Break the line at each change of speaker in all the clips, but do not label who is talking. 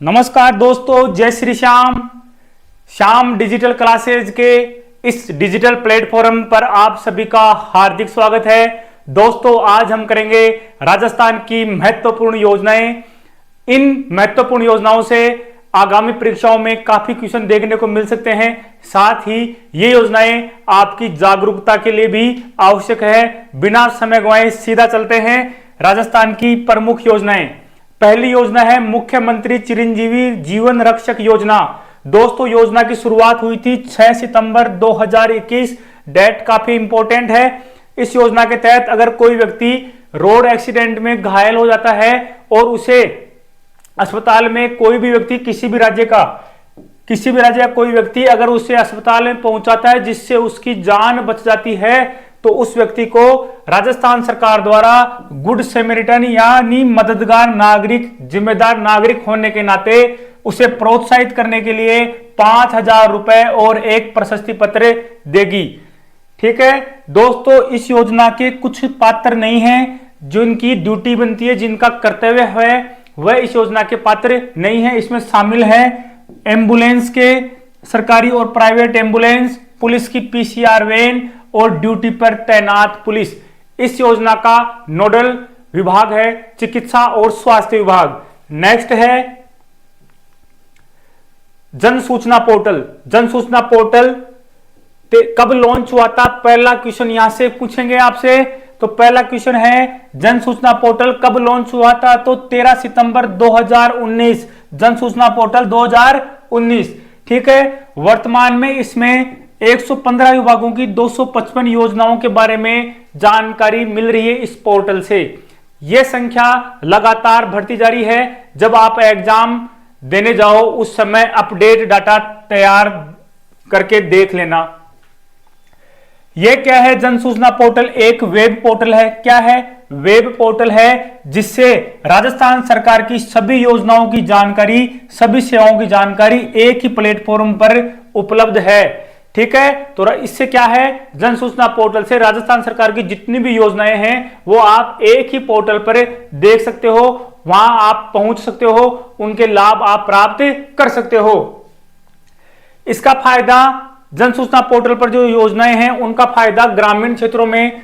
नमस्कार दोस्तों, जय श्री श्याम। श्याम डिजिटल क्लासेज के इस डिजिटल प्लेटफॉर्म पर आप सभी का हार्दिक स्वागत है। दोस्तों, आज हम करेंगे राजस्थान की महत्वपूर्ण योजनाएं। इन महत्वपूर्ण योजनाओं से आगामी परीक्षाओं में काफी क्वेश्चन देखने को मिल सकते हैं। साथ ही ये योजनाएं आपकी जागरूकता के लिए भी आवश्यक है। बिना समय गंवाए सीधा चलते हैं राजस्थान की प्रमुख योजनाएं। पहली योजना है मुख्यमंत्री चिरंजीवी जीवन रक्षक योजना। दोस्तों, योजना की शुरुआत हुई थी 6 सितंबर 2021। डेट काफी इंपॉर्टेंट है। इस योजना के तहत अगर कोई व्यक्ति रोड एक्सीडेंट में घायल हो जाता है और उसे अस्पताल में कोई भी व्यक्ति किसी भी राज्य का कोई व्यक्ति अगर उसे अस्पताल में पहुंचाता है जिससे उसकी जान बच जाती है, तो उस व्यक्ति को राजस्थान सरकार द्वारा गुड सैमरिटन यानी मददगार नागरिक, जिम्मेदार नागरिक होने के नाते उसे प्रोत्साहित करने के लिए 5,000 रुपए और एक प्रशस्ति पत्र देगी। ठीक है दोस्तों, इस योजना के कुछ पात्र नहीं हैं, जिनकी ड्यूटी बनती है, जिनका कर्तव्य है, वह इस योजना के पात्र नहीं है। इसमें शामिल है एम्बुलेंस के सरकारी और प्राइवेट एम्बुलेंस, पुलिस की पीसीआर वैन और ड्यूटी पर तैनात पुलिस। इस योजना का नोडल विभाग है चिकित्सा और स्वास्थ्य विभाग। नेक्स्ट है जन सूचना पोर्टल। जन सूचना पोर्टल कब लॉन्च हुआ था, पहला क्वेश्चन यहां से पूछेंगे आपसे। तो पहला क्वेश्चन है जन सूचना पोर्टल कब लॉन्च हुआ था, तो 13 सितंबर 2019। जन सूचना पोर्टल 2019। ठीक है, वर्तमान में इसमें 115 विभागों की 255 योजनाओं के बारे में जानकारी मिल रही है इस पोर्टल से। यह संख्या लगातार बढ़ती जा रही है। जब आप एग्जाम देने जाओ उस समय अपडेट डाटा तैयार करके देख लेना। यह क्या है, जन सूचना पोर्टल एक वेब पोर्टल है। क्या है? वेब पोर्टल है जिससे राजस्थान सरकार की सभी योजनाओं की जानकारी, सभी सेवाओं की जानकारी एक ही प्लेटफॉर्म पर उपलब्ध है। ठीक है, तो इससे क्या है, जन सूचना पोर्टल से राजस्थान सरकार की जितनी भी योजनाएं हैं वो आप एक ही पोर्टल पर देख सकते हो, वहां आप पहुंच सकते हो, उनके लाभ आप प्राप्त कर सकते हो। इसका फायदा, जन सूचना पोर्टल पर जो योजनाएं हैं उनका फायदा ग्रामीण क्षेत्रों में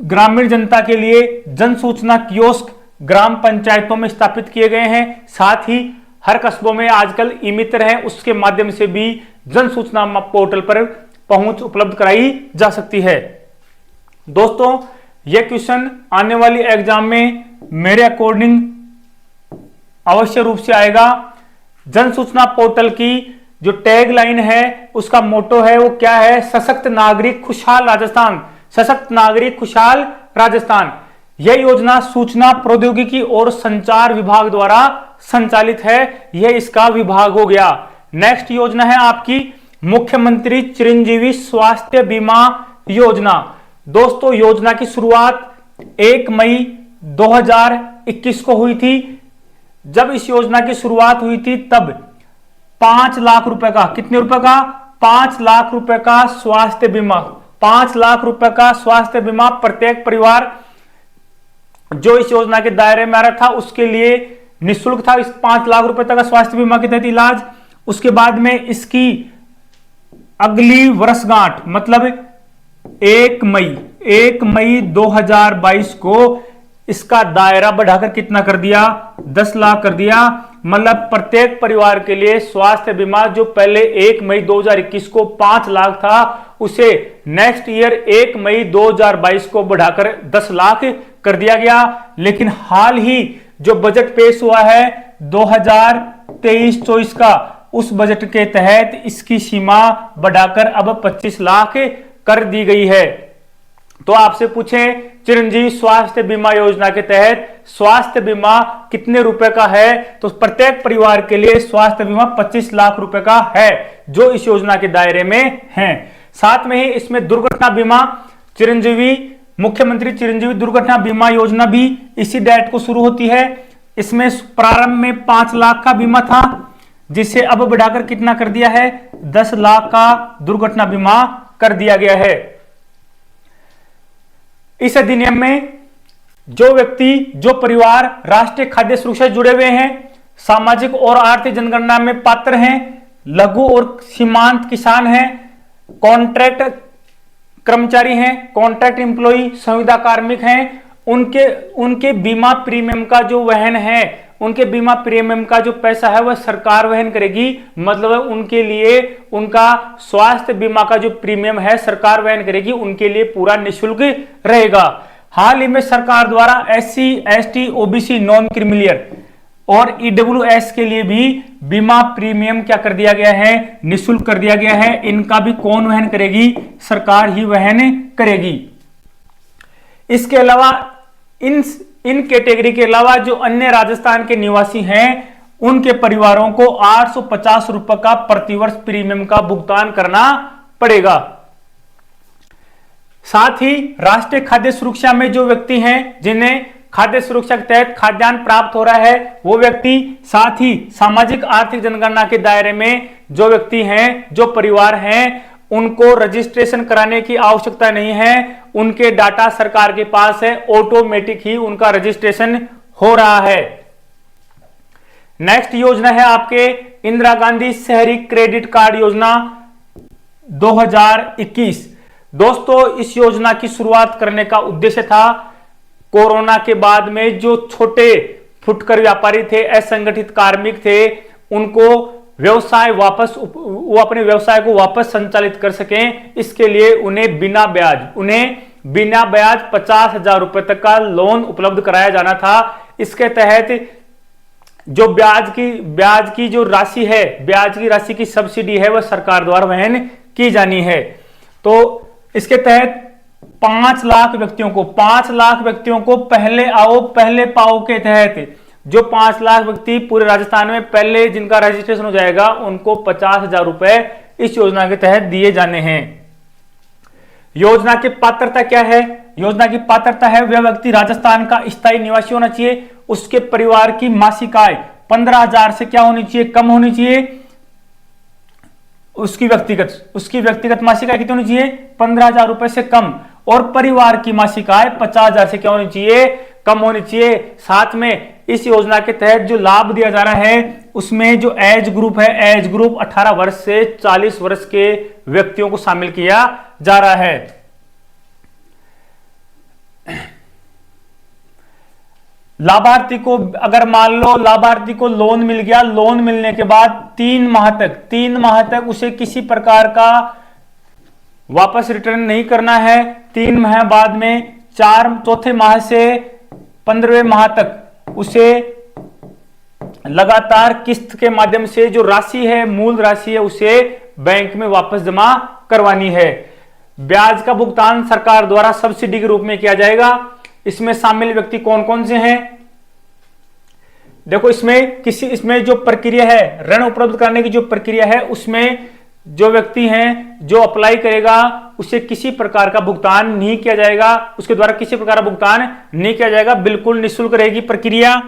ग्रामीण जनता के लिए जन सूचना कियोस्क ग्राम पंचायतों में स्थापित किए गए हैं। साथ ही हर कस्बों में आजकल ई मित्र है, उसके माध्यम से भी जन सूचना पोर्टल पर पहुंच उपलब्ध कराई जा सकती है। दोस्तों, यह क्वेश्चन आने वाली एग्जाम में मेरे अकॉर्डिंग अवश्य रूप से आएगा। जन सूचना पोर्टल की जो टैग लाइन है, उसका मोटो है, वो क्या है? सशक्त नागरिक खुशहाल राजस्थान। सशक्त नागरिक खुशहाल राजस्थान। यह योजना सूचना प्रौद्योगिकी और संचार विभाग द्वारा संचालित है। यह इसका विभाग हो गया। नेक्स्ट योजना है आपकी मुख्यमंत्री चिरंजीवी स्वास्थ्य बीमा योजना। दोस्तों, योजना की शुरुआत 1 मई 2021 को हुई थी। जब इस योजना की शुरुआत हुई थी तब 5 लाख रुपए का, कितने रुपए का? 5 लाख रुपए का स्वास्थ्य बीमा। 5 लाख रुपए का स्वास्थ्य बीमा प्रत्येक परिवार जो इस योजना के दायरे में आ रहा था उसके लिए निःशुल्क था। इस 5 लाख रुपए तक का स्वास्थ्य बीमा के तहत इलाज। उसके बाद में इसकी अगली वर्षगांठ मतलब 1 मई 2022 को इसका दायरा बढ़ाकर कितना कर दिया? 10 लाख कर दिया। मतलब प्रत्येक परिवार के लिए स्वास्थ्य बीमा जो पहले 1 मई 2021 को 5 लाख था, उसे नेक्स्ट ईयर 1 मई 2022 को बढ़ाकर 10 लाख कर दिया गया। लेकिन हाल ही जो बजट पेश हुआ है 2023-24 का, उस बजट के तहत इसकी सीमा बढ़ाकर अब 25 लाख कर दी गई है। तो आपसे पूछें, चिरंजीवी स्वास्थ्य बीमा योजना के तहत स्वास्थ्य बीमा कितने रुपए का है, तो प्रत्येक परिवार के लिए स्वास्थ्य बीमा 25 लाख रुपए का है जो इस योजना के दायरे में है। साथ में ही इसमें दुर्घटना बीमा, मुख्यमंत्री चिरंजीवी दुर्घटना बीमा योजना भी इसी डेट को शुरू होती है। इसमें प्रारंभ में 5 लाख का बीमा था, जिसे अब बढ़ाकर कितना कर दिया है? 10 लाख का दुर्घटना बीमा कर दिया गया है। इस अधिनियम में जो व्यक्ति, जो परिवार राष्ट्रीय खाद्य सुरक्षा से जुड़े हुए हैं, सामाजिक और आर्थिक जनगणना में पात्र हैं, लघु और सीमांत किसान हैं, कॉन्ट्रैक्ट कर्मचारी हैं, कॉन्ट्रैक्ट एम्प्लॉई, संविदा कार्मिक हैं, उनके बीमा प्रीमियम का जो वहन है, उनके बीमा प्रीमियम का जो पैसा है वह सरकार वहन करेगी। मतलब उनके लिए उनका स्वास्थ्य बीमा का जो प्रीमियम है सरकार वहन करेगी, उनके लिए पूरा निःशुल्क रहेगा। हाल ही में सरकार द्वारा SC, ST, OBC, non creamy layer और EWS के लिए भी बीमा प्रीमियम क्या कर दिया गया है, निःशुल्क कर दिया गया है। इनका भी कौन वहन करेगी, सरकार ही वहन करेगी। इसके अलावा इन कैटेगरी के अलावा जो अन्य राजस्थान के निवासी हैं उनके परिवारों को 850 रुपए का प्रतिवर्ष प्रीमियम का भुगतान करना पड़ेगा। साथ ही राष्ट्रीय खाद्य सुरक्षा में जो व्यक्ति हैं जिन्हें खाद्य सुरक्षा के तहत खाद्यान्न प्राप्त हो रहा है वो व्यक्ति, साथ ही सामाजिक आर्थिक जनगणना के दायरे में जो व्यक्ति हैं, जो परिवार हैं, उनको रजिस्ट्रेशन कराने की आवश्यकता नहीं है। उनके डाटा सरकार के पास है, ऑटोमेटिक ही उनका रजिस्ट्रेशन हो रहा है। नेक्स्ट योजना है आपके इंदिरा गांधी शहरी क्रेडिट कार्ड योजना 2021। दोस्तों, इस योजना की शुरुआत करने का उद्देश्य था कोरोना के बाद में जो छोटे फुटकर व्यापारी थे, असंगठित कार्मिक थे, उनको व्यवसाय वो अपने व्यवसाय को वापस संचालित कर सकें। इसके लिए उन्हें बिना ब्याज 50,000 रुपए तक का लोन उपलब्ध कराया जाना था। इसके तहत जो ब्याज की जो राशि है, ब्याज की राशि की सब्सिडी है वह सरकार द्वारा वहन की जानी है। तो इसके तहत 5 लाख व्यक्तियों को पहले आओ पहले पाओ के तहत जो 5 लाख व्यक्ति पूरे राजस्थान में पहले जिनका रजिस्ट्रेशन हो जाएगा उनको 50,000 रुपए इस योजना के तहत दिए जाने हैं। योजना की पात्रता क्या है? योजना की पात्रता है वह व्यक्ति राजस्थान का स्थायी निवासी होना चाहिए, उसके परिवार की मासिक आय 15,000 से क्या होनी चाहिए, कम होनी चाहिए। उसकी व्यक्तिगत मासिक आय कितनी होनी चाहिए, 15,000 रुपए से कम, और परिवार की मासिक आय 50,000 से क्या होनी चाहिए, कम होनी चाहिए। साथ में इस योजना के तहत जो लाभ दिया जा रहा है उसमें जो एज ग्रुप है, एज ग्रुप 18 वर्ष से 40 वर्ष के व्यक्तियों को शामिल किया जा रहा है। लाभार्थी को अगर मान लो लाभार्थी को लोन मिल गया, लोन मिलने के बाद 3 माह तक उसे किसी प्रकार का वापस रिटर्न नहीं करना है। 3 माह बाद में चौथे माह से 15वें माह तक उसे लगातार किस्त के माध्यम से जो राशि है, मूल राशि है, उसे बैंक में वापस जमा करवानी है। ब्याज का भुगतान सरकार द्वारा सब्सिडी के रूप में किया जाएगा। इसमें शामिल व्यक्ति कौन कौन से हैं? देखो, इसमें जो प्रक्रिया है, ऋण उपलब्ध कराने की जो प्रक्रिया है, उसमें जो व्यक्ति हैं जो अप्लाई करेगा उसे किसी प्रकार का भुगतान नहीं किया जाएगा, उसके द्वारा किसी प्रकार का भुगतान नहीं किया जाएगा, बिल्कुल निःशुल्क रहेगी प्रक्रिया।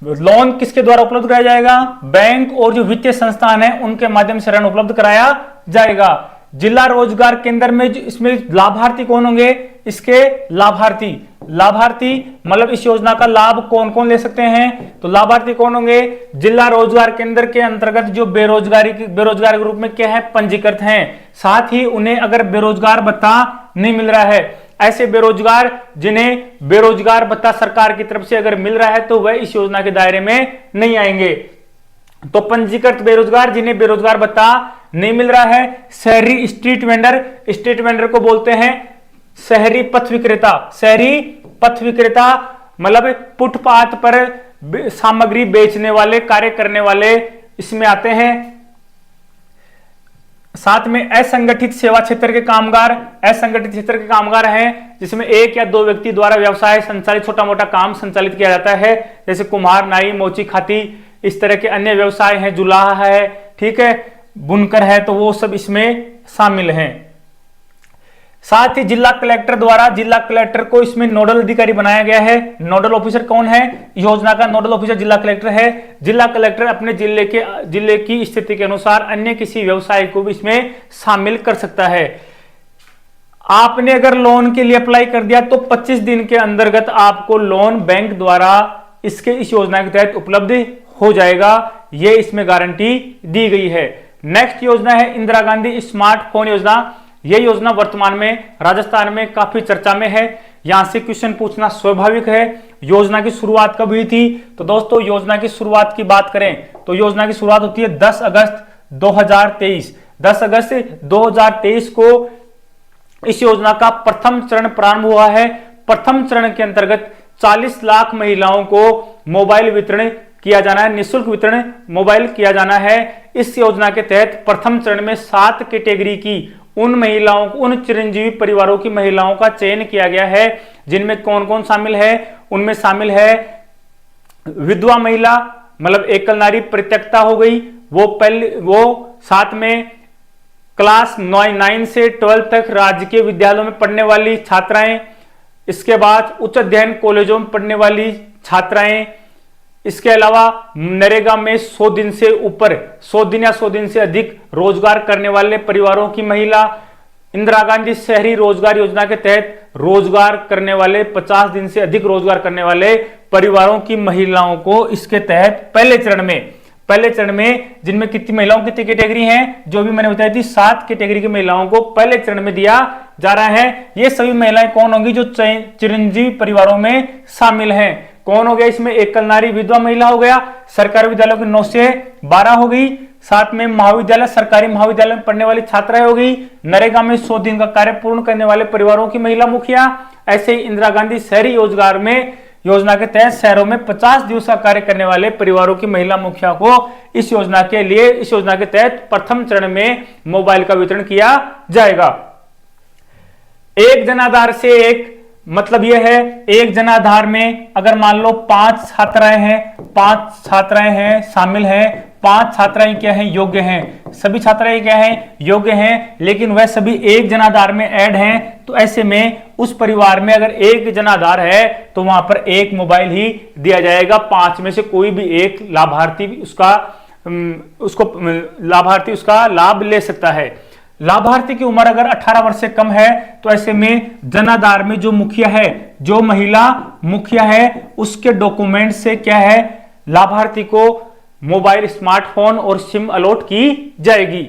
लोन किसके द्वारा उपलब्ध कराया जाएगा? बैंक और जो वित्तीय संस्थान है उनके माध्यम से ऋण उपलब्ध कराया जाएगा। जिला रोजगार केंद्र में इसमें लाभार्थी कौन होंगे? इसके लाभार्थी मतलब इस योजना का लाभ कौन कौन ले सकते हैं? तो लाभार्थी कौन होंगे? जिला रोजगार केंद्र के अंतर्गत जो बेरोजगार के रूप में क्या है, पंजीकृत हैं। साथ ही उन्हें अगर बेरोजगार भत्ता नहीं मिल रहा है, ऐसे बेरोजगार जिन्हें बेरोजगार भत्ता सरकार की तरफ से अगर मिल रहा है तो वह इस योजना के दायरे में नहीं आएंगे। तो पंजीकृत बेरोजगार जिन्हें बेरोजगार भत्ता नहीं मिल रहा है। शहरी स्ट्रीट वेंडर को बोलते हैं शहरी पथ विक्रेता मतलब फुटपाथ पर सामग्री बेचने वाले, कार्य करने वाले इसमें आते हैं। साथ में असंगठित सेवा क्षेत्र के कामगार हैं जिसमें 1 या 2 व्यक्ति द्वारा व्यवसाय संचालित छोटा मोटा काम संचालित किया जाता है, जैसे कुम्हार, नाई, मोची खाती, इस तरह के अन्य व्यवसाय हैं, जुलाहा है, ठीक है, बुनकर है, तो वो सब इसमें शामिल हैं। साथ ही जिला कलेक्टर को इसमें नोडल अधिकारी बनाया गया है। नोडल ऑफिसर कौन है? योजना का नोडल ऑफिसर जिला कलेक्टर है। जिला कलेक्टर अपने जिले की स्थिति के अनुसार अन्य किसी व्यवसाय को भी इसमें शामिल कर सकता है। आपने अगर लोन के लिए अप्लाई कर दिया तो 25 दिन के अंतर्गत आपको लोन बैंक द्वारा इसके इस योजना के तहत उपलब्ध हो जाएगा, ये इसमें गारंटी दी गई है। नेक्स्ट योजना है इंदिरा गांधी स्मार्टफोन योजना। यह योजना वर्तमान में राजस्थान में काफी चर्चा में है। यहां से क्वेश्चन पूछना स्वाभाविक है। योजना की शुरुआत कब हुई थी? तो दोस्तों योजना की शुरुआत की बात करें तो योजना की शुरुआत होती है 10 अगस्त 2023। 10 अगस्त 2023 को इस योजना का प्रथम चरण प्रारंभ हुआ है। प्रथम चरण के अंतर्गत 40 लाख महिलाओं को मोबाइल वितरण किया जाना है, निःशुल्क वितरण मोबाइल किया जाना है। इस योजना के तहत प्रथम चरण में 7 कैटेगरी की उन महिलाओं, उन चिरंजीवी परिवारों की महिलाओं का चयन किया गया है, जिनमें कौन कौन शामिल है? उनमें शामिल है विधवा महिला, मतलब एकल नारी परित्यक्ता हो गई, वो साथ में क्लास 9 से 12 तक राजकीय विद्यालयों में पढ़ने वाली छात्राएं, इसके बाद उच्च अध्ययन कॉलेजों में पढ़ने वाली छात्राएं, इसके अलावा नरेगा में 100 दिन से ऊपर 100 दिन या 100 दिन से अधिक रोजगार करने वाले परिवारों की महिला, इंदिरा गांधी शहरी रोजगार योजना के तहत रोजगार करने वाले 50 दिन से अधिक रोजगार करने वाले परिवारों की महिलाओं को इसके तहत पहले चरण में जिनमें कितनी महिलाओं कितनी कैटेगरी हैं, जो भी मैंने बताई थी 7 कैटेगरी की महिलाओं को पहले चरण में दिया जा रहा है। ये सभी महिलाएं कौन होंगी? जो चिरंजीवी परिवारों में शामिल हैं। कौन हो गया इसमें? एकल नारी विधवा महिला हो गया, सरकारी विद्यालयों की 9 से 12 हो गई, साथ में महाविद्यालय, सरकारी महाविद्यालय में पढ़ने वाली छात्राएं हो गई, नरेगा में 100 दिन का कार्य पूर्ण करने वाले परिवारों की महिला मुखिया। ऐसे ही इंदिरा गांधी शहरी रोजगार में योजना के तहत शहरों में 50 दिवस का कार्य करने वाले परिवारों की महिला मुखिया को इस योजना के तहत प्रथम चरण में मोबाइल का वितरण किया जाएगा। एक जनाधार से एक मतलब यह है, एक जनाधार में अगर मान लो 5 छात्राएं हैं शामिल हैं, 5 छात्राएं क्या हैं? योग्य हैं। सभी छात्राएं क्या हैं? योग्य हैं, लेकिन वह सभी एक जनाधार में ऐड हैं। तो ऐसे में उस परिवार में अगर एक जनाधार है तो वहां पर एक मोबाइल ही दिया जाएगा। 5 में से कोई भी एक लाभार्थी उसका लाभ ले सकता है। लाभार्थी की उम्र अगर 18 वर्ष से कम है तो ऐसे में जनाधार में जो मुखिया है, जो महिला मुखिया है, उसके डॉक्यूमेंट से क्या है? लाभार्थी को मोबाइल, स्मार्टफोन और सिम अलॉट की जाएगी।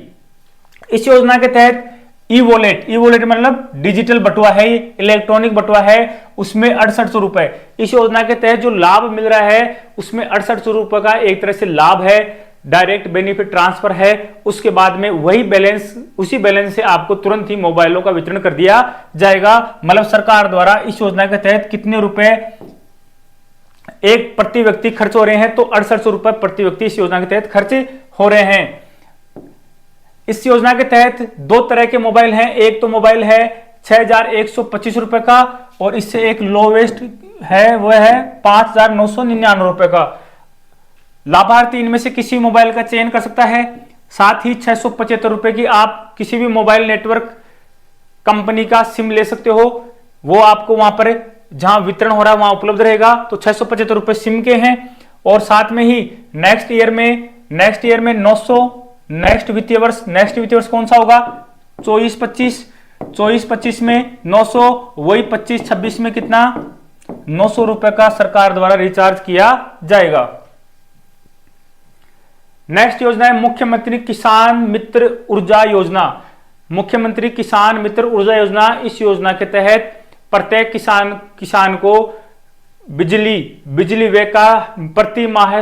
इस योजना के तहत ई वॉलेट मतलब डिजिटल बटुआ है, इलेक्ट्रॉनिक बटुआ है, उसमें 6800 रुपए। इस योजना के तहत जो लाभ मिल रहा है उसमें 6800 रुपए का एक तरह से लाभ है, डायरेक्ट बेनिफिट ट्रांसफर है। उसके बाद में उसी बैलेंस से आपको तुरंत ही मोबाइलों का वितरण कर दिया जाएगा। मतलब सरकार द्वारा इस योजना के तहत कितने रुपए एक प्रति व्यक्ति खर्च हो रहे हैं? तो 6800 रुपए प्रति व्यक्ति इस योजना के तहत खर्च हो रहे हैं। इस योजना के तहत 2 तरह के मोबाइल हैं। एक तो मोबाइल है 6125 रुपए का, और इससे एक लोवेस्ट है वह है 5999 रुपए का। लाभार्थी इनमें से किसी मोबाइल का चयन कर सकता है। साथ ही 675 रुपए की आप किसी भी मोबाइल नेटवर्क कंपनी का सिम ले सकते हो, वो आपको वहां पर जहां वितरण हो रहा है वहां उपलब्ध रहेगा। तो 675 रुपए सिम के हैं। और साथ में ही नेक्स्ट ईयर में 900, नेक्स्ट वित्तीय वर्ष कौन सा होगा? 24-25 में 900, वही 25-26 में कितना? 900 रुपए का सरकार द्वारा रिचार्ज किया जाएगा। नेक्स्ट योजना है मुख्यमंत्री किसान मित्र ऊर्जा योजना। मुख्यमंत्री किसान मित्र ऊर्जा योजना, इस योजना के तहत प्रत्येक किसान को बिजली व्यय का प्रति माह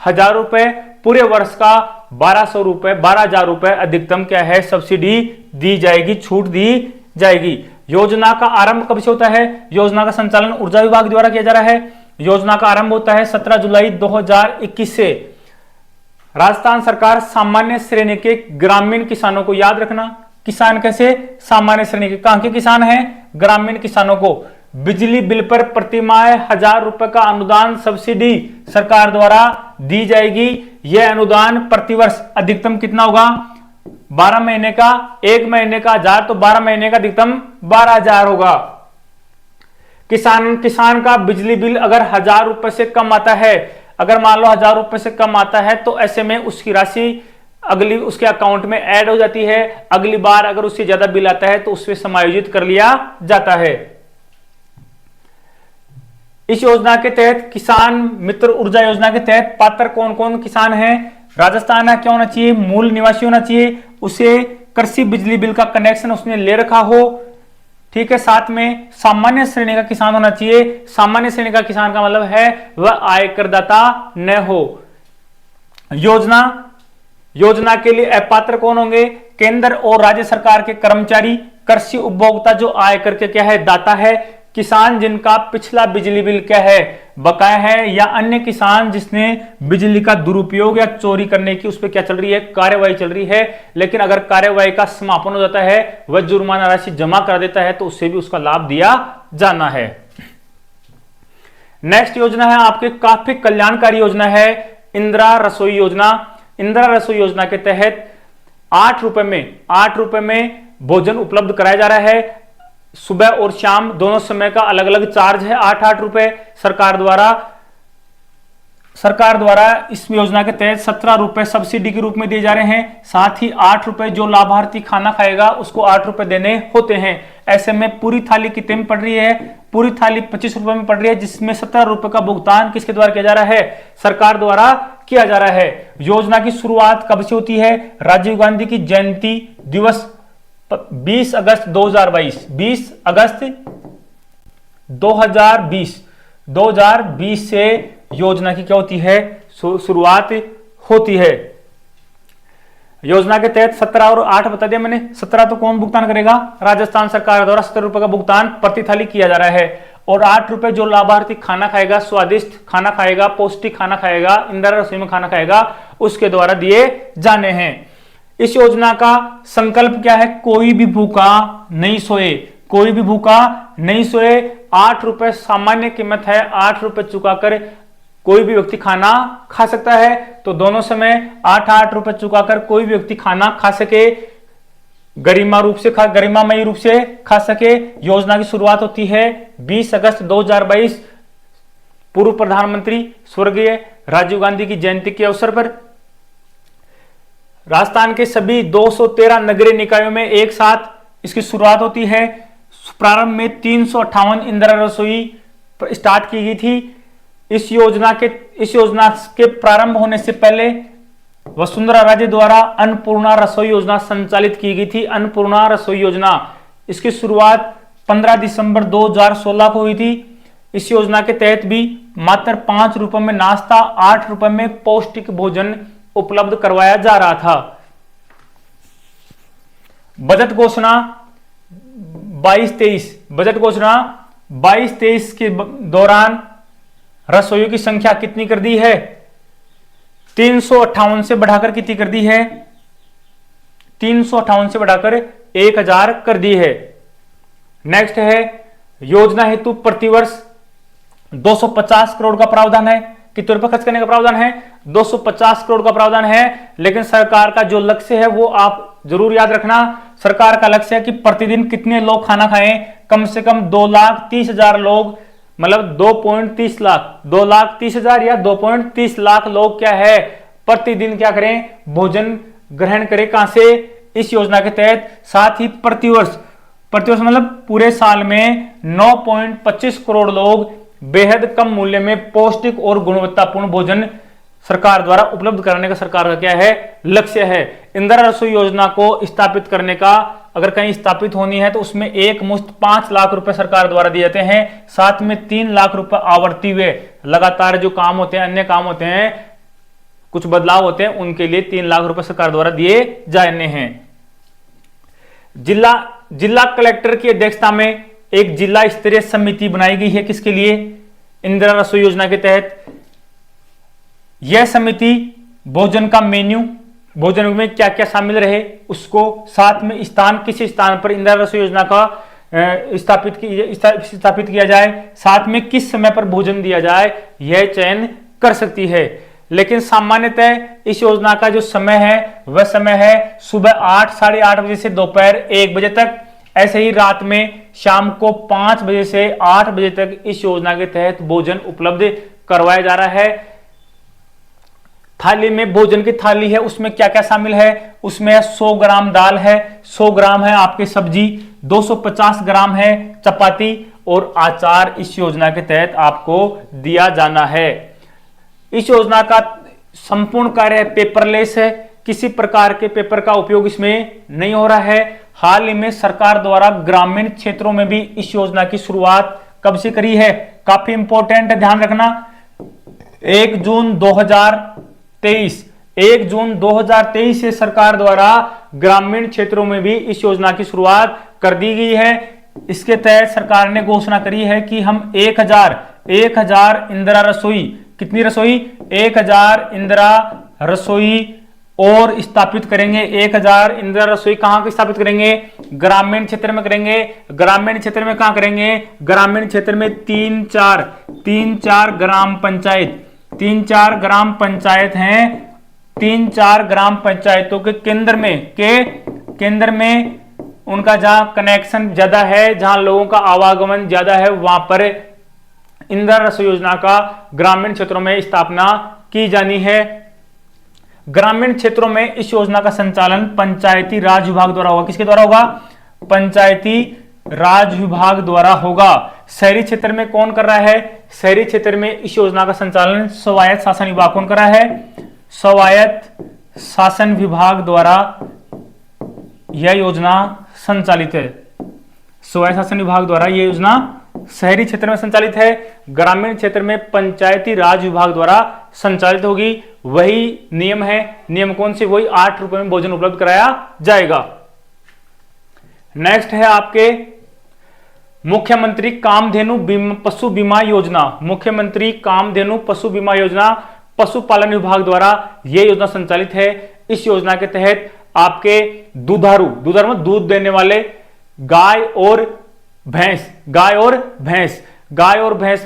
1000 रुपए, पूरे वर्ष का 12,000 रुपए अधिकतम क्या है? सब्सिडी दी जाएगी, छूट दी जाएगी। योजना का आरंभ कब से होता है? योजना का संचालन ऊर्जा विभाग द्वारा किया जा रहा है। योजना का आरंभ होता है 17 जुलाई 2021 से। राजस्थान सरकार सामान्य श्रेणी के ग्रामीण किसानों को, याद रखना किसान कैसे? सामान्य श्रेणी के। कहां के किसान हैं? ग्रामीण किसानों को बिजली बिल पर प्रति माह 1000 रुपए का अनुदान सब्सिडी सरकार द्वारा दी जाएगी। यह अनुदान प्रतिवर्ष अधिकतम कितना होगा? 12 महीने का, 1 महीने का 1000, तो 12 महीने का अधिकतम 12000 होगा। किसान का बिजली बिल अगर 1000 रुपए से कम आता है, अगर मान लो 1000 रुपए से कम आता है, तो ऐसे में उसकी राशि उसके अकाउंट में ऐड हो जाती है। अगली बार अगर उससे ज्यादा बिल आता है तो उसमें समायोजित कर लिया जाता है। इस योजना के तहत किसान मित्र ऊर्जा योजना के तहत पात्र कौन कौन किसान हैं? राजस्थान क्या होना चाहिए? मूल निवासी होना चाहिए, उसे कृषि बिजली बिल का कनेक्शन उसने ले रखा हो, ठीक है। साथ में सामान्य श्रेणी का किसान होना चाहिए। सामान्य श्रेणी का किसान का मतलब है वह आयकरदाता न हो। योजना के लिए अपात्र कौन होंगे? केंद्र और राज्य सरकार के कर्मचारी, कृषि उपभोक्ता जो आयकर के क्या है दाता है, किसान जिनका पिछला बिजली बिल क्या है बकाया है, या अन्य किसान जिसने बिजली का दुरुपयोग या चोरी करने की उस पर क्या चल रही है कार्यवाही चल रही है, लेकिन अगर कार्यवाही का समापन हो जाता है, वह जुर्माना राशि जमा कर देता है तो उससे भी उसका लाभ दिया जाना है। नेक्स्ट योजना है आपके काफी कल्याणकारी योजना है इंदिरा रसोई योजना। इंदिरा रसोई योजना के तहत 8 रुपए में भोजन उपलब्ध कराया जा रहा है। सुबह और शाम दोनों समय का अलग अलग चार्ज है 8-8 रुपए सरकार द्वारा इस योजना के तहत 17 रुपए सब्सिडी के रूप में दिए जा रहे हैं। साथ ही 8 रुपए जो लाभार्थी खाना खाएगा उसको 8 रुपए देने होते हैं। ऐसे में पूरी थाली कितने में पड़ रही है? पूरी थाली 25 रुपए में पड़ रही है, जिसमें 17 रुपए का भुगतान किसके द्वारा किया जा रहा है? सरकार द्वारा किया जा रहा है। योजना की शुरुआत कब से होती है? राजीव गांधी की जयंती दिवस 20 अगस्त 2022 20 अगस्त 2020 से योजना की क्या होती है शुरुआत होती है। योजना के तहत 17 और 8 बता दिया मैंने। 17 तो कौन भुगतान करेगा? राजस्थान सरकार द्वारा 17 रुपए का भुगतान प्रति थाली किया जा रहा है। और 8 रुपए जो लाभार्थी खाना खाएगा, स्वादिष्ट खाना खाएगा, पौष्टिक खाना खाएगा, इंदिरा रसोई में खाना खाएगा, उसके द्वारा दिए जाने हैं। इस योजना का संकल्प क्या है? कोई भी भूखा नहीं सोए, कोई भी भूखा नहीं सोए। 8 रुपए सामान्य कीमत है, 8 रुपए चुकाकर कोई भी व्यक्ति खाना खा सकता है। तो दोनों समय 8-8 रुपए चुकाकर कोई भी व्यक्ति खाना खा सके, गरिमामयी रूप से खा सके। योजना की शुरुआत होती है 20 अगस्त 2022 पूर्व प्रधानमंत्री स्वर्गीय राजीव गांधी की जयंती के अवसर पर। राजस्थान के सभी 213 नगरीय निकायों में एक साथ इसकी शुरुआत होती है। प्रारंभ में 358 इंदिरा रसोई स्टार्ट की गई थी। इस योजना के प्रारंभ होने से पहले वसुंधरा राजे द्वारा अन्नपूर्णा रसोई योजना संचालित की गई थी। अन्नपूर्णा रसोई योजना, इसकी शुरुआत 15 दिसंबर 2016 को हुई थी। इस योजना के तहत भी मात्र 5 रुपए में नाश्ता, 8 रुपए में पौष्टिक भोजन उपलब्ध करवाया जा रहा था। बजट घोषणा 22-23 के दौरान रसोइयों की संख्या कितनी कर दी है? 358 से बढ़ाकर कितनी कर दी है? 358 से बढ़ाकर 1000 कर दी है। नेक्स्ट है योजना हेतु प्रतिवर्ष 250 करोड़ का प्रावधान है। कितने रुपए खर्च करने का प्रावधान है? 250 करोड़ का प्रावधान है। लेकिन सरकार का जो लक्ष्य है वो आप जरूर याद रखना। सरकार का लक्ष्य है कि प्रतिदिन कितने लोग खाना खाएं? कम से कम 2,30,000 लोग, मतलब 2.30 लाख, 2,30,000 या 2.30 लाख लोग क्या है प्रतिदिन क्या करें? भोजन ग्रहण करें। कहां से? इस योजना के तहत। साथ ही प्रतिवर्ष मतलब पूरे साल में 9.25 करोड़ लोग बेहद कम मूल्य में पौष्टिक और गुणवत्तापूर्ण भोजन सरकार द्वारा उपलब्ध कराने का सरकार का क्या है? लक्ष्य है। इंदिरा रसोई योजना को स्थापित करने का, अगर कहीं स्थापित होनी है तो उसमें एक मुश्त 5 लाख रुपए सरकार द्वारा दिए जाते हैं। साथ में 3 लाख रुपए आवर्ती हुए लगातार जो काम होते हैं, अन्य काम होते हैं, कुछ बदलाव होते हैं, उनके लिए 3 लाख रुपए सरकार द्वारा दिए जाने हैं। जिला कलेक्टर की अध्यक्षता में एक जिला स्तरीय समिति बनाई गई है। किसके लिए? इंदिरा रसोई योजना के तहत। यह समिति भोजन का मेन्यू, भोजन में क्या क्या शामिल रहे उसको, साथ में किस स्थान पर इंदिरा रसोई योजना का स्थापित किया जाए, साथ में किस समय पर भोजन दिया जाए, यह चयन कर सकती है। लेकिन सामान्यतः इस योजना का जो समय है वह समय है सुबह 8, साढ़े 8 बजे से दोपहर 1 बजे तक। ऐसे ही रात में शाम को 5 बजे से 8 बजे तक इस योजना के तहत भोजन उपलब्ध करवाया जा रहा है। थाली में भोजन की थाली है, उसमें क्या क्या शामिल है? उसमें 100 ग्राम दाल है, 100 ग्राम है आपकी सब्जी, 250 ग्राम है चपाती और आचार इस योजना के तहत आपको दिया जाना है। इस योजना का संपूर्ण कार्य पेपरलेस है, किसी प्रकार के पेपर का उपयोग इसमें नहीं हो रहा है। हाल ही में सरकार द्वारा ग्रामीण क्षेत्रों में भी इस योजना की शुरुआत कब से करी है, काफी इंपॉर्टेंट है, ध्यान रखना। 1 जून 2023 से सरकार द्वारा ग्रामीण क्षेत्रों में भी इस योजना की शुरुआत कर दी गई है। इसके तहत सरकार ने घोषणा करी है कि हम 1000 इंदिरा रसोई, कितनी रसोई, 1000 इंदिरा रसोई और स्थापित करेंगे। 1000 इंदिरा रसोई कहां स्थापित करेंगे, ग्रामीण क्षेत्र में करेंगे। ग्रामीण क्षेत्र में कहां करेंगे, ग्रामीण क्षेत्र में 3-4 ग्राम पंचायत, 3-4 ग्राम पंचायत हैं। 3-4 ग्राम पंचायतों के केंद्र में उनका जहां कनेक्शन ज्यादा है, जहां लोगों का आवागमन ज्यादा है, वहां पर इंदिरा रसोई योजना का ग्रामीण क्षेत्रों में स्थापना की जानी है। ग्रामीण क्षेत्रों में इस योजना का संचालन पंचायती राज विभाग द्वारा होगा। किसके द्वारा होगा, पंचायती राज विभाग द्वारा होगा। शहरी क्षेत्र में कौन कर रहा है, शहरी क्षेत्र में इस योजना का संचालन स्वायत्त शासन विभाग कौन कर रहा है, स्वायत्त शासन विभाग द्वारा यह योजना संचालित है। स्वायत्त शासन विभाग द्वारा यह योजना शहरी क्षेत्र में संचालित है, ग्रामीण क्षेत्र में पंचायती राज विभाग द्वारा संचालित होगी। वही नियम है, नियम कौन से, वही 8 रुपए में भोजन उपलब्ध कराया जाएगा। नेक्स्ट है आपके मुख्यमंत्री कामधेनु पशु बीमा योजना। मुख्यमंत्री कामधेनु पशु बीमा योजना पशुपालन विभाग द्वारा यह योजना संचालित है। इस योजना के तहत आपके दुधारू में दूध देने वाले गाय और भैंस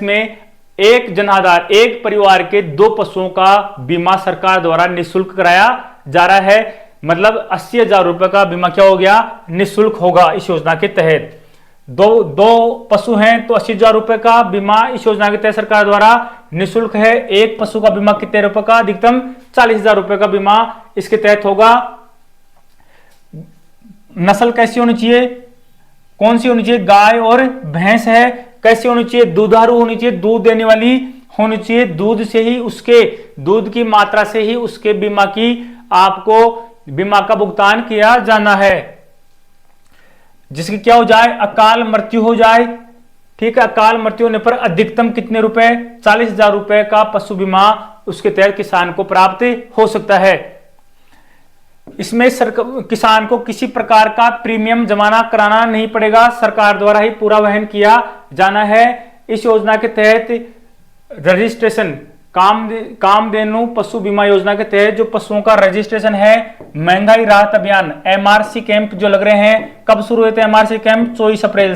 में एक जनाधार, एक परिवार के 2 पशुओं का बीमा सरकार द्वारा निःशुल्क कराया जा रहा है। मतलब 80,000 रुपए का बीमा क्या हो गया, निःशुल्क होगा इस योजना के तहत। दो पशु हैं तो 80,000 रुपए का बीमा इस योजना के तहत सरकार द्वारा निःशुल्क है। एक पशु का बीमा कितने रुपए का, अधिकतम 40,000 रुपए का बीमा इसके तहत होगा। नस्ल कैसी होनी चाहिए, कौन सी होनी चाहिए, गाय और भैंस है। कैसी होनी चाहिए, दुधारू होनी चाहिए, दूध देने वाली होनी चाहिए। दूध से ही उसके दूध की मात्रा से ही उसके बीमा की आपको बीमा का भुगतान किया जाना है। जिसकी क्या हो जाए, अकाल मृत्यु हो जाए, ठीक है। अकाल मृत्यु होने पर अधिकतम कितने रुपए, 40,000 रुपए का पशु बीमा उसके तहत किसान को प्राप्त हो सकता है। इसमें किसान को किसी प्रकार का प्रीमियम जमा कराना नहीं पड़ेगा, सरकार द्वारा ही पूरा वहन किया जाना है। इस योजना के तहत रजिस्ट्रेशन कामधेनु पशु बीमा योजना के तहत जो पशुओं का रजिस्ट्रेशन है, महंगाई राहत अभियान MRC कैंप जो लग रहे हैं, कब शुरू हुए थे MRC कैंप, 24 अप्रैल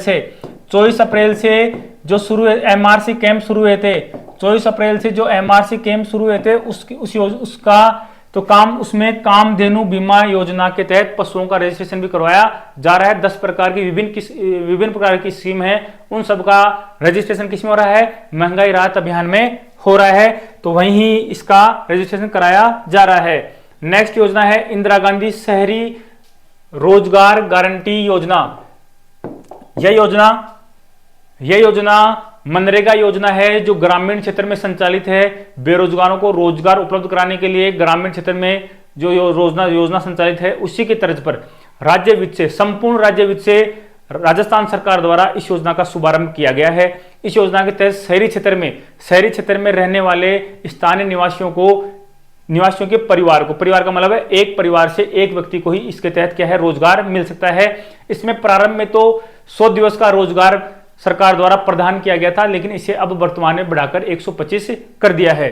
से जो MRC कैंप शुरू हुए थे, 24 अप्रैल से जो MRC कैंप शुरू हुए थे उसका तो काम उसमें कामधेनु बीमा योजना के तहत पशुओं का रजिस्ट्रेशन भी करवाया जा रहा है। 10 प्रकार की विभिन्न प्रकार की स्कीम है, उन सब का रजिस्ट्रेशन किसमें हो रहा है, महंगाई राहत अभियान में हो रहा है, तो वहीं इसका रजिस्ट्रेशन कराया जा रहा है। नेक्स्ट योजना है इंदिरा गांधी शहरी रोजगार गारंटी योजना। यह योजना मनरेगा योजना है जो ग्रामीण क्षेत्र में संचालित है। बेरोजगारों को रोजगार उपलब्ध कराने के लिए ग्रामीण क्षेत्र में जो योजना संचालित है, उसी की तर्ज पर संपूर्ण राज्य वित्त से राजस्थान सरकार द्वारा इस योजना का शुभारंभ किया गया है। इस योजना के तहत शहरी क्षेत्र में रहने वाले स्थानीय निवासियों के परिवार का मतलब है एक परिवार से एक व्यक्ति को ही इसके तहत क्या है, रोजगार मिल सकता है। इसमें प्रारंभ में तो 100 दिवस का रोजगार सरकार द्वारा प्रदान किया गया था, लेकिन इसे अब वर्तमान में बढ़ाकर 125 कर दिया है।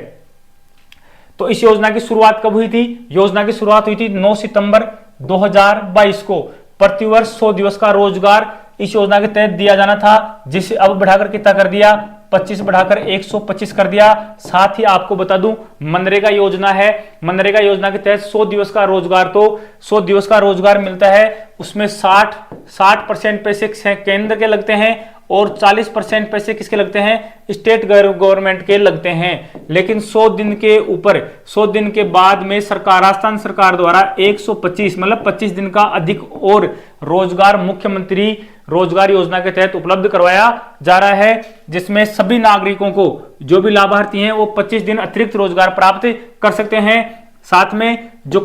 तो इस योजना की शुरुआत कब हुई थी, योजना की शुरुआत हुई थी 9 सितंबर 2022 को। प्रतिवर्ष 100 दिवस का रोजगार इस योजना के तहत दिया जाना था, जिसे अब बढ़ाकर कितना कर दिया, 25 बढ़ाकर 125 कर दिया। साथ ही आपको बता दूं मनरेगा योजना है, मनरेगा योजना के तहत 100 दिवस का रोजगार, तो 100 दिवस का रोजगार मिलता है, उसमें 60% पैसे केंद्र के लगते हैं और 40% पैसे किसके लगते हैं, स्टेट गवर्नमेंट के लगते हैं। लेकिन 100 दिन के ऊपर 100 दिन के बाद में राजस्थान सरकार द्वारा 125 मतलब 25 दिन का अधिक और रोजगार मुख्यमंत्री रोजगार योजना के तहत उपलब्ध करवाया जा रहा है, जिसमें सभी नागरिकों को, जो भी लाभार्थी हैं, वो 25 दिन अतिरिक्त रोजगार प्राप्त कर सकते हैं। साथ में जो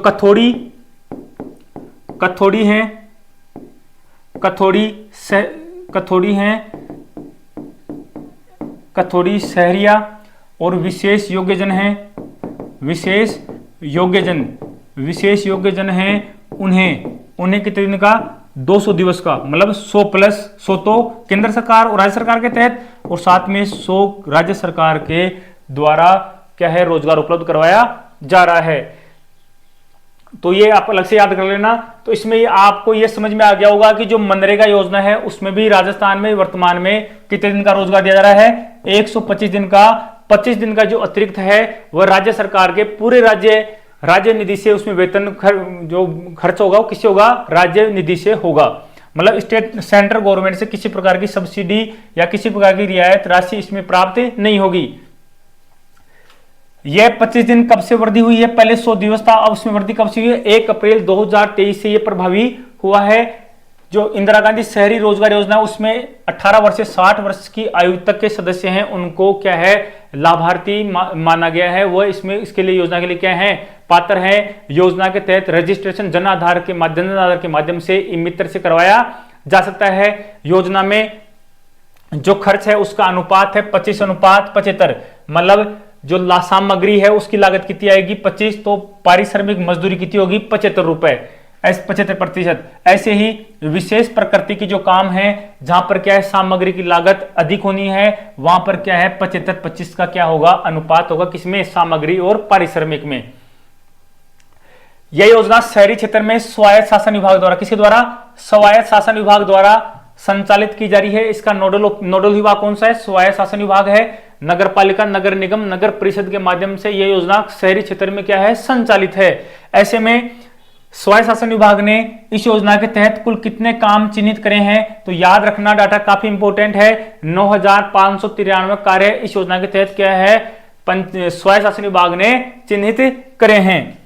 कथोड़ी शहरिया और विशेष योग्यजन हैं, उन्हें कितने दिन का, 200 दिवस का, मतलब 100 प्लस 100 तो केंद्र सरकार और राज्य सरकार के तहत, और साथ में 100 राज्य सरकार के द्वारा क्या है, रोजगार उपलब्ध करवाया जा रहा है। तो ये आप अलग से याद कर लेना। तो इसमें आपको ये समझ में आ गया होगा कि जो मनरेगा योजना है उसमें भी राजस्थान में वर्तमान में कितने दिन का रोजगार दिया जा रहा है, 125 दिन का। 25 दिन का जो अतिरिक्त है वह राज्य सरकार के पूरे राज्य निधि से, उसमें वेतन जो खर्च होगा वो किससे होगा, राज्य निधि से होगा। मतलब स्टेट सेंट्रल गवर्नमेंट से किसी प्रकार की सब्सिडी या किसी प्रकार की रियायत राशि इसमें प्राप्त नहीं होगी। यह 25 दिन कब से वृद्धि हुई है, पहले 100 दिवस था, अब उसमें वृद्धि कब से हुई है, 1 अप्रैल 2023 से यह प्रभावी हुआ है। जो इंदिरा गांधी शहरी रोजगार योजना, उसमें 18 वर्ष से 60 वर्ष की आयु तक के सदस्य हैं, उनको क्या है, लाभार्थी माना गया है। वह इसके लिए, योजना के लिए क्या है, पात्र है। योजना के तहत रजिस्ट्रेशन जन आधार के माध्यम से ई-मित्र से करवाया जा सकता है। योजना में जो खर्च है उसका अनुपात है 25:75, मतलब जो सामग्री है उसकी लागत कितनी आएगी, 25, तो पारिश्रमिक मजदूरी कितनी होगी, 75 रुपए, 75%। ऐसे ही विशेष प्रकृति की जो काम है, जहां पर क्या है, सामग्री की लागत अधिक होनी है, वहां पर क्या है, 75-25 का क्या होगा, अनुपात होगा, किसमें, सामग्री और पारिश्रमिक में। यह योजना शहरी क्षेत्र में स्वायत्त शासन विभाग द्वारा, किसके द्वारा, स्वायत्त शासन विभाग द्वारा संचालित की जा रही है। इसका नोडल विभाग कौन सा है, स्वायत्त शासन विभाग है। नगर पालिका, नगर निगम, नगर परिषद के माध्यम से यह योजना शहरी क्षेत्र में क्या है, संचालित है। ऐसे में स्वायत्त शासन विभाग ने इस योजना के तहत कुल कितने काम चिन्हित करे हैं, तो याद रखना, डाटा काफी इंपोर्टेंट है। 9,593 कार्य इस योजना के तहत क्या है, स्वायत्त शासन विभाग ने चिन्हित करे हैं।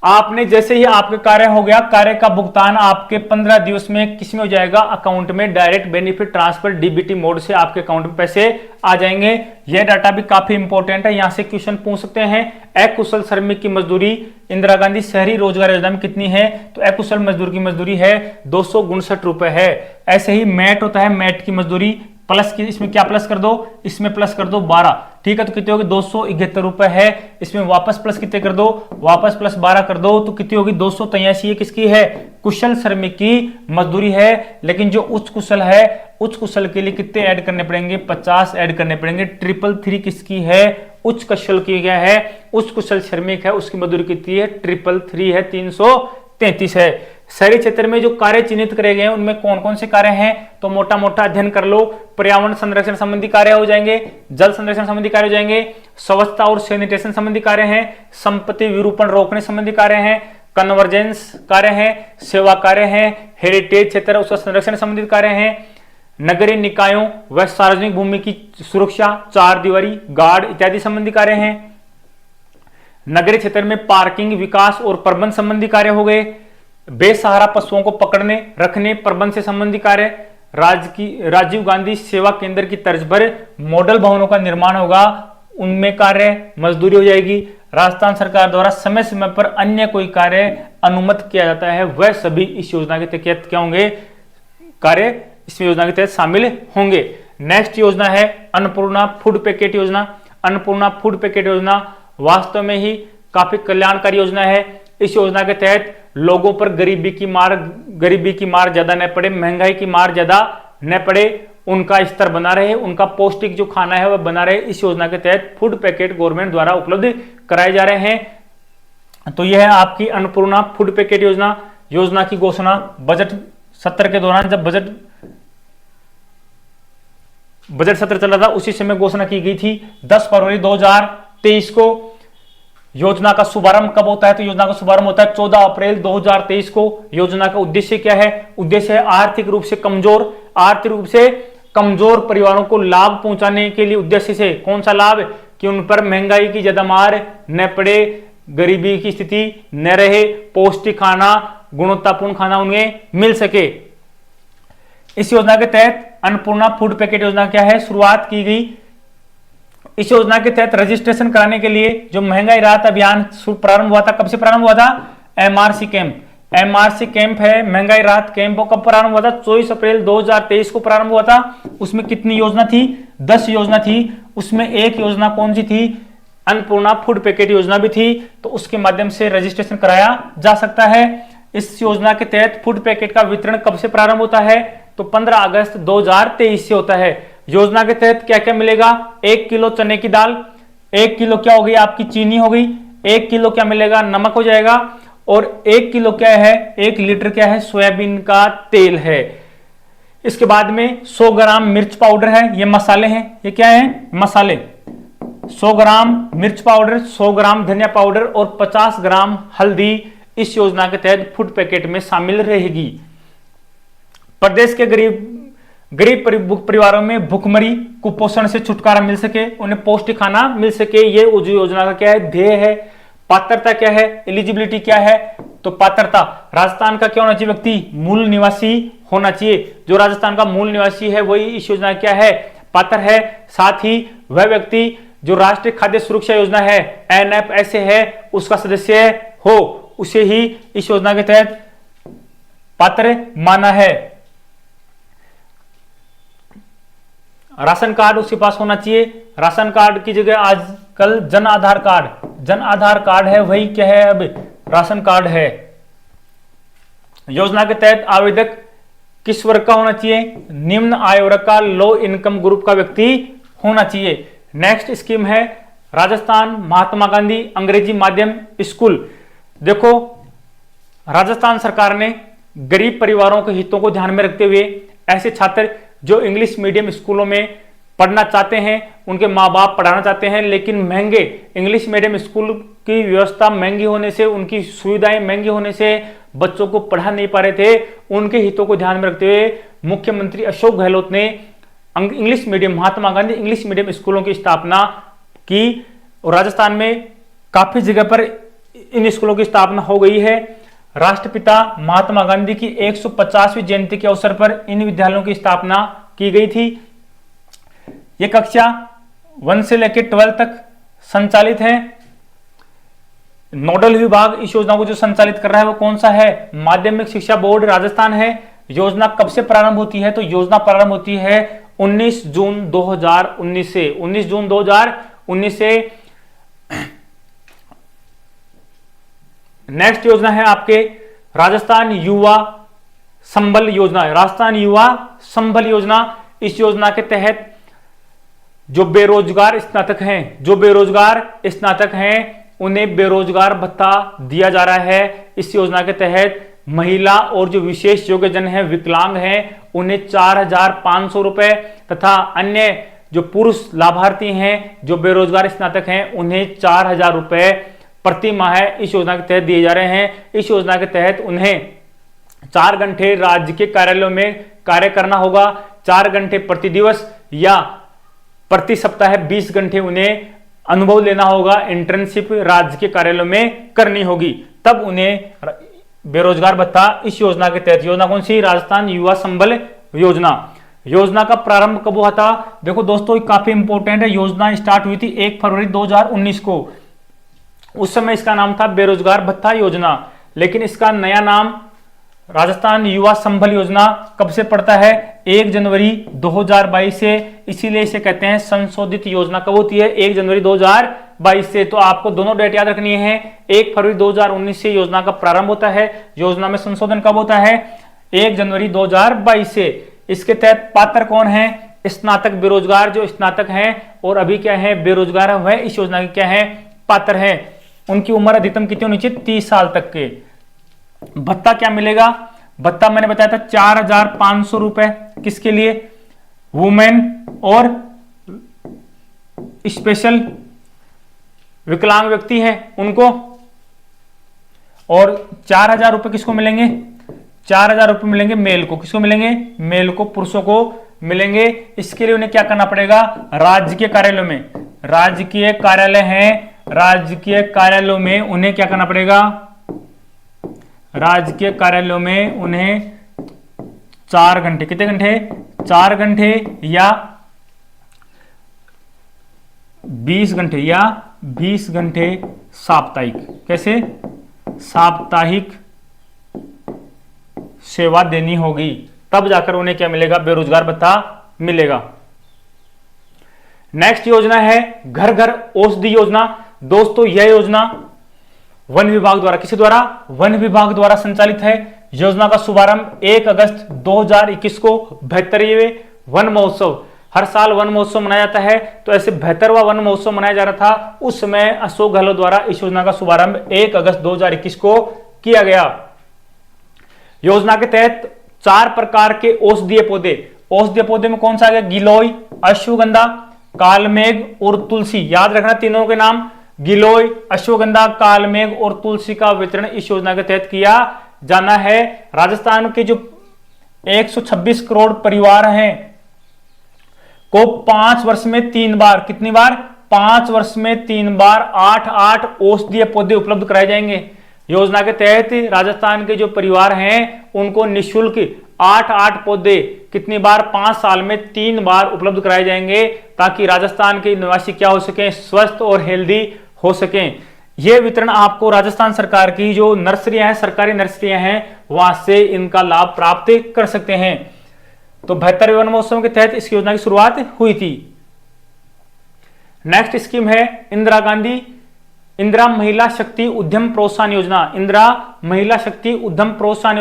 आपने जैसे ही आपके कार्य हो गया, कार्य का भुगतान आपके 15 दिवस में किसमें हो जाएगा, अकाउंट में, direct benefit transfer DBT mode से आपके अकाउंट में पैसे आ जाएंगे। यह डाटा भी काफी इंपॉर्टेंट है, यहां से क्वेश्चन पूछ सकते हैं। अकुशल श्रमिक की मजदूरी इंदिरा गांधी शहरी रोजगार योजना में कितनी है, तो अकुशल मजदूर की मजदूरी है 259 रुपए है। ऐसे ही मैट होता है, मैट की मजदूरी प्लस की, इसमें क्या प्लस कर दो, इसमें प्लस कर दो 12, ठीक है, तो कितनी होगी, 271 रुपए है। इसमें वापस प्लस कितने कर दो, वापस प्लस 12 कर दो, तो कितनी होगी, 283। किसकी है, कुशल श्रमिक की मजदूरी है। लेकिन जो उच्च कुशल है, उच्च कुशल के लिए कितने ऐड करने पड़ेंगे, 50 ऐड करने पड़ेंगे। 333 किसकी है, उच्च कुशल की क्या है, उच्च कुशल श्रमिक है, उसकी मजदूरी कितनी है, 333 है, 333 है। शहरी क्षेत्र में जो कार्य चिन्हित करे गए हैं उनमें कौन कौन से कार्य हैं, तो मोटा मोटा अध्ययन कर लो। पर्यावरण संरक्षण संबंधी कार्य हो जाएंगे, जल संरक्षण संबंधी कार्य हो जाएंगे, स्वच्छता और सैनिटेशन संबंधी कार्य हैं, संपत्ति विरूपण रोकने संबंधी कार्य हैं, कन्वर्जेंस कार्य हैं, सेवा कार्य हैं, हेरिटेज क्षेत्र उसका संरक्षण संबंधित कार्य हैं, नगरीय निकायों व सार्वजनिक भूमि की सुरक्षा, चार दीवारी, गार्ड इत्यादि संबंधी कार्य हैं। नगरीय क्षेत्र में पार्किंग, विकास और प्रबंध संबंधी कार्य हो गए। बेसहारा पशुओं को पकड़ने, रखने, प्रबंध से संबंधी कार्य। राजीव गांधी सेवा केंद्र की तर्ज पर मॉडल भवनों का निर्माण होगा, उनमें कार्य मजदूरी हो जाएगी। राजस्थान सरकार द्वारा समय समय पर अन्य कोई कार्य अनुमत किया जाता है, वह सभी इस योजना के तहत क्या होंगे, कार्य इस योजना के तहत शामिल होंगे। नेक्स्ट योजना है अन्नपूर्णा फूड पैकेट योजना। अन्नपूर्णा फूड पैकेट योजना वास्तव में ही काफी कल्याणकारी योजना है। इस योजना के तहत लोगों पर गरीबी की मार ज्यादा न पड़े, महंगाई की मार ज्यादा न पड़े, उनका स्तर बना रहे, उनका पौष्टिक जो खाना है वह बना रहे। इस योजना के तहत फूड पैकेट गवर्नमेंट द्वारा उपलब्ध कराए जा रहे हैं। तो यह है आपकी अन्नपूर्णा फूड पैकेट योजना। योजना की घोषणा बजट सत्र के दौरान, जब बजट सत्र चल रहा था उसी समय घोषणा की गई थी 10 फरवरी 2023 को। योजना का शुभारंभ कब होता है, तो योजना का शुभारंभ होता है 14 अप्रैल 2023 को। योजना का उद्देश्य क्या है, उद्देश्य है आर्थिक रूप से कमजोर परिवारों को लाभ पहुंचाने के लिए। उद्देश्य से कौन सा लाभ, कि उन पर महंगाई की ज्यादा मार न पड़े, गरीबी की स्थिति न रहे, पौष्टिक खाना, गुणवत्तापूर्ण खाना उन्हें मिल सके। इस योजना के तहत अन्नपूर्णा फूड पैकेट योजना क्या है, शुरुआत की गई। इस योजना के तहत रजिस्ट्रेशन कराने के लिए जो महंगाई राहत अभियान प्रारंभ हुआ था, कब से प्रारंभ हुआ था, एमआरसी कैंप। एमआरसी कैंप है महंगाई राहत कैंप, कब प्रारंभ हुआ था, 24 अप्रैल 2023 को प्रारंभ हुआ था। उसमें कितनी योजना थी, 10 योजना थी। उसमें एक योजना कौन सी थी, अन्नपूर्णा फूड पैकेट योजना भी थी। तो उसके माध्यम से रजिस्ट्रेशन कराया जा सकता है। इस योजना के तहत फूड पैकेट का वितरण कब से प्रारंभ होता है, तो 15 अगस्त 2023 से होता है। योजना के तहत क्या क्या मिलेगा, 1 किलो चने की दाल, 1 किलो क्या हो गई आपकी चीनी हो गई, 1 किलो क्या मिलेगा, नमक हो जाएगा, और 1 किलो क्या है, 1 लीटर क्या है, सोयाबीन का तेल है। इसके बाद में 100 ग्राम मिर्च पाउडर है, ये मसाले हैं, ये क्या है, मसाले। 100 ग्राम मिर्च पाउडर, 100 ग्राम धनिया पाउडर और 50 ग्राम हल्दी इस योजना के तहत फूड पैकेट में शामिल रहेगी। प्रदेश के गरीब परिवारों में भूखमरी कुपोषण से छुटकारा मिल सके, उन्हें पौष्टिक खाना मिल सके, ये योजना का क्या है, ध्येय है। पात्रता क्या है, एलिजिबिलिटी क्या है, तो पात्रता राजस्थान का क्या होना चाहिए, व्यक्ति मूल निवासी होना चाहिए। जो राजस्थान का मूल निवासी है वही इस योजना क्या है, पात्र है। साथ ही वह व्यक्ति जो राष्ट्रीय खाद्य सुरक्षा योजना है एनएफएसए है उसका सदस्य हो, उसे ही इस योजना के तहत पात्र माना है। राशन कार्ड उसके पास होना चाहिए। राशन कार्ड की जगह आजकल जन आधार कार्ड है, वही क्या है अब राशन कार्ड है। योजना के तहत आवेदक किस वर्ग का होना चाहिए, निम्न आय वर्ग का, लो इनकम ग्रुप का व्यक्ति होना चाहिए। नेक्स्ट स्कीम है राजस्थान महात्मा गांधी अंग्रेजी माध्यम स्कूल। देखो राजस्थान सरकार ने गरीब परिवारों के हितों को ध्यान में रखते हुए ऐसे छात्र जो इंग्लिश मीडियम स्कूलों में पढ़ना चाहते हैं, उनके माँ बाप पढ़ाना चाहते हैं, लेकिन महंगे इंग्लिश मीडियम स्कूल की व्यवस्था महंगी होने से, उनकी सुविधाएं महंगी होने से बच्चों को पढ़ा नहीं पा रहे थे, उनके हितों को ध्यान में रखते हुए मुख्यमंत्री अशोक गहलोत ने English medium Mahatma Gandhi English medium स्कूलों की स्थापना की। और राजस्थान में काफी जगह पर इन स्कूलों की स्थापना हो गई है। राष्ट्रपिता महात्मा गांधी की 150वीं जयंती के अवसर पर इन विद्यालयों की स्थापना की गई थी। ये कक्षा 1 से लेकर 12 तक संचालित है। नोडल विभाग इस योजना को जो संचालित कर रहा है वो कौन सा है, माध्यमिक शिक्षा बोर्ड राजस्थान है। योजना कब से प्रारंभ होती है, तो योजना प्रारंभ होती है 19 जून 2019 से। 19 जून 2019 से। नेक्स्ट योजना है आपके राजस्थान युवा संबल योजना। राजस्थान युवा संबल योजना, इस योजना के तहत जो बेरोजगार स्नातक हैं उन्हें बेरोजगार भत्ता दिया जा रहा है। इस योजना के तहत महिला और जो विशेष योग्यजन हैं, विकलांग हैं, उन्हें 4,500 रुपए तथा अन्य जो पुरुष लाभार्थी हैं जो बेरोजगार स्नातक हैं उन्हें 4,000 रुपए प्रति माह इस योजना के तहत दिए जा रहे हैं। इस योजना के तहत उन्हें 4 घंटे राज्य के कार्यालयों में कार्य करना होगा, 4 घंटे प्रति दिवस या प्रति सप्ताह 20 घंटे उन्हें अनुभव लेना होगा, इंटर्नशिप राज्य के कार्यालयों में करनी होगी, तब उन्हें बेरोजगार भत्ता इस योजना के तहत। योजना कौन सी, राजस्थान युवा संबल योजना। योजना का प्रारंभ कब हुआ था, देखो दोस्तों काफी इंपॉर्टेंट है। योजना स्टार्ट हुई थी 1 फरवरी 2019 को। उस समय इसका नाम था बेरोजगार भत्ता योजना, लेकिन इसका नया नाम राजस्थान युवा संबल योजना कब से पड़ता है, 1 जनवरी 2022 से। इसीलिए इसे कहते हैं संशोधित योजना। कब होती है, 1 जनवरी 2022 से। तो आपको दोनों डेट याद रखनी है। 1 फरवरी 2019 से योजना का प्रारंभ होता है। योजना में संशोधन कब होता है, 1 जनवरी 2022 से। इसके तहत पात्र कौन है, स्नातक बेरोजगार जो स्नातक हैं और अभी क्या है बेरोजगार है, वह इस योजना के क्या है, पात्र है। उनकी उम्र अधिकतम कितनी होनी चाहिए, 30 साल तक के। भत्ता क्या मिलेगा, भत्ता मैंने बताया था 4,500 रुपए किसके लिए, वुमेन और स्पेशल विकलांग व्यक्ति हैं उनको। और 4,000 रुपए किसको मिलेंगे, 4,000 रुपए मिलेंगे मेल को। किसको मिलेंगे, मेल को, पुरुषों को मिलेंगे। इसके लिए उन्हें क्या करना पड़ेगा, राजकीय कार्यालयों में, राजकीय कार्यालय हैं, राजकीय कार्यालयों में उन्हें क्या करना पड़ेगा, राजकीय कार्यालयों में उन्हें 4 घंटे, कितने घंटे? 4 घंटे या 20 घंटे या 20 घंटे साप्ताहिक। कैसे? साप्ताहिक सेवा देनी होगी, तब जाकर उन्हें क्या मिलेगा? बेरोजगार भत्ता मिलेगा। नेक्स्ट योजना है घर घर औषधि योजना। दोस्तों यह योजना वन विभाग द्वारा, किसी द्वारा? वन विभाग द्वारा संचालित है। योजना का शुभारंभ 1 अगस्त 2021 को 72वें वन महोत्सव, हर साल वन महोत्सव मनाया जाता है, तो ऐसे 72वां वन महोत्सव मनाया जा रहा था, उस समय अशोक गहलोत द्वारा इस योजना का शुभारंभ 1 अगस्त 2021 को किया गया। योजना के तहत 4 प्रकार के औषधीय पौधे में कौन सा आ गया? गिलोय, अश्वगंधा, कालमेघ और तुलसी। याद रखना तीनों के नाम, गिलोय, अश्वगंधा, कालमेघ और तुलसी का वितरण इस योजना के तहत किया जाना है। राजस्थान के जो 126 करोड़ परिवार हैं को 5 वर्ष में 3 बार, कितनी बार? 5 वर्ष में 3 बार 8-8 औषधीय पौधे उपलब्ध कराए जाएंगे। योजना के तहत राजस्थान के जो परिवार हैं उनको निःशुल्क 8-8 पौधे कितनी बार? 5 साल में 3 बार उपलब्ध कराए जाएंगे, ताकि राजस्थान के निवासी क्या हो सकें? स्वस्थ और हेल्दी हो सकें। यह वितरण आपको राजस्थान सरकार की जो नर्सरियां हैं, सरकारी नर्सरियां हैं, वहां से इनका लाभ प्राप्त कर सकते हैं। तो 72वें वन महोत्सव के तहत इस योजना की शुरुआत हुई थी। नेक्स्ट स्कीम है इंदिरा महिला शक्ति उद्यम प्रोत्साहन योजना। इंदिरा महिला शक्ति उद्यम प्रोत्साहन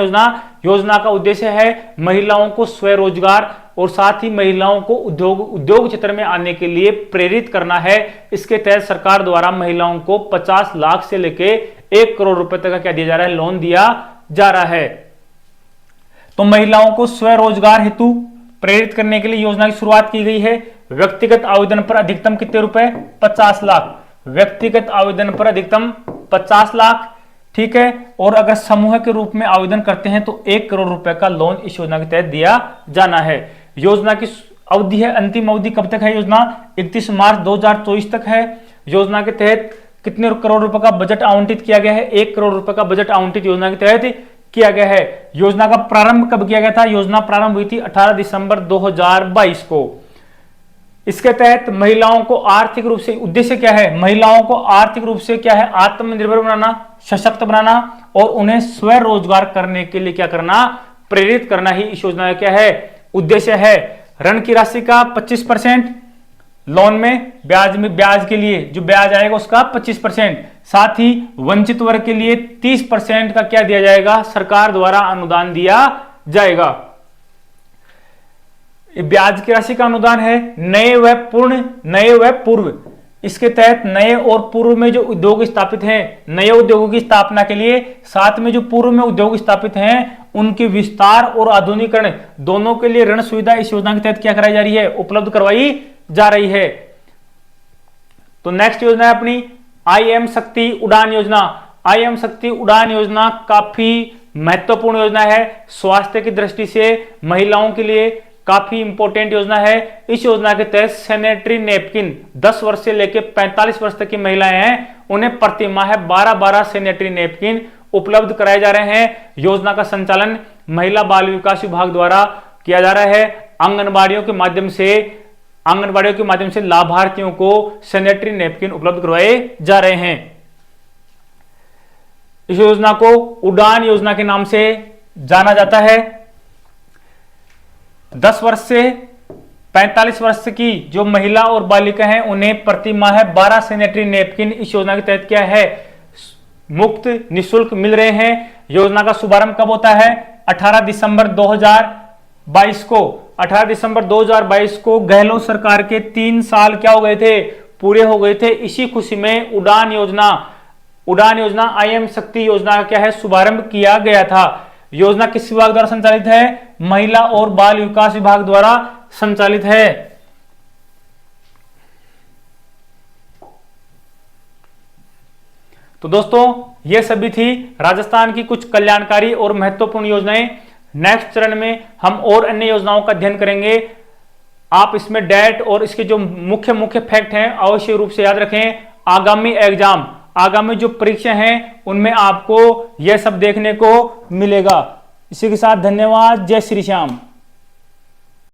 योजना का उद्देश्य है महिलाओं को स्वरोजगार और साथ ही महिलाओं को उद्योग क्षेत्र में आने के लिए प्रेरित करना है। इसके तहत सरकार द्वारा महिलाओं को 50 लाख से लेके 1 करोड़ रुपए तक का क्या दिया जा रहा है? लोन दिया जा रहा है। तो महिलाओं को स्वरोजगार हेतु प्रेरित करने के लिए योजना की शुरुआत की गई है। व्यक्तिगत आवेदन पर अधिकतम कितने रुपए? 50 लाख। व्यक्तिगत आवेदन पर अधिकतम 50 लाख, ठीक है। और अगर समूह के रूप में आवेदन करते हैं तो 1 करोड़ रुपए का लोन इस योजना के तहत दिया जाना है। योजना की अवधि है, अंतिम अवधि कब तक है? योजना 31 मार्च 2024 तक है। योजना के तहत कितने करोड़ रुपए का बजट आवंटित किया गया है? 1 करोड़ रुपए का बजट आवंटित योजना के तहत किया गया है। योजना का प्रारंभ कब किया गया था? योजना प्रारंभ हुई थी 18 दिसंबर 2022 को। इसके तहत महिलाओं को आर्थिक रूप से, उद्देश्य क्या है? महिलाओं को आर्थिक रूप से क्या है? आत्मनिर्भर बनाना, सशक्त बनाना और उन्हें स्वरोजगार करने के लिए क्या करना? प्रेरित करना ही इस योजना का क्या है? उद्देश्य है। ऋण की राशि का 25%, लोन में ब्याज के लिए जो ब्याज आएगा उसका 25%, साथ ही वंचित वर्ग के लिए 30% का क्या दिया जाएगा? सरकार द्वारा अनुदान दिया जाएगा। ब्याज की राशि का अनुदान है। नए व पूर्व, इसके तहत नए और पूर्व में जो उद्योग स्थापित हैं, नए उद्योगों की स्थापना के लिए, साथ में जो पूर्व में उद्योग स्थापित हैं उनके विस्तार और आधुनिकीकरण दोनों के लिए ऋण सुविधा इस योजना के तहत क्या कराई जा रही है? उपलब्ध करवाई जा रही है। तो नेक्स्ट योजना है अपनी IM शक्ति उड़ान योजना। IM शक्ति उड़ान योजना काफी महत्वपूर्ण योजना है। स्वास्थ्य की दृष्टि से महिलाओं के लिए काफी इंपॉर्टेंट योजना है। इस योजना के तहत सैनिटरी नैपकिन 10 वर्ष से लेकर 45 वर्ष तक की महिलाएं हैं, उन्हें प्रति माह 12-12 सैनिटरी नैपकिन उपलब्ध कराए जा रहे हैं। योजना का संचालन महिला बाल विकास विभाग द्वारा किया जा रहा है। आंगनबाड़ियों के माध्यम से लाभार्थियों को सैनिटरी नैपकिन उपलब्ध करवाए जा रहे हैं। इस योजना को उड़ान योजना के नाम से जाना जाता है। 10 वर्ष से 45 वर्ष की जो महिला और बालिका हैं उन्हें प्रति माह 12 सैनिटरी नैपकिन इस योजना के तहत क्या है? मुफ्त निःशुल्क मिल रहे हैं। योजना का शुभारंभ कब होता है? 18 दिसंबर 2022 को। 18 दिसंबर 2022 को गहलोत सरकार के 3 साल क्या हो गए थे? पूरे हो गए थे। इसी खुशी में उड़ान योजना IM शक्ति योजना का क्या है? शुभारंभ किया गया था। योजना किस विभाग द्वारा संचालित है? महिला और बाल विकास विभाग द्वारा संचालित है। तो दोस्तों ये सभी थी राजस्थान की कुछ कल्याणकारी और महत्वपूर्ण योजनाएं। नेक्स्ट चरण में हम और अन्य योजनाओं का अध्ययन करेंगे। आप इसमें डेट और इसके जो मुख्य फैक्ट हैं अवश्य रूप से याद रखें। आगामी जो परीक्षा हैं उनमें आपको यह सब देखने को मिलेगा। इसी के साथ धन्यवाद। जय श्री श्याम।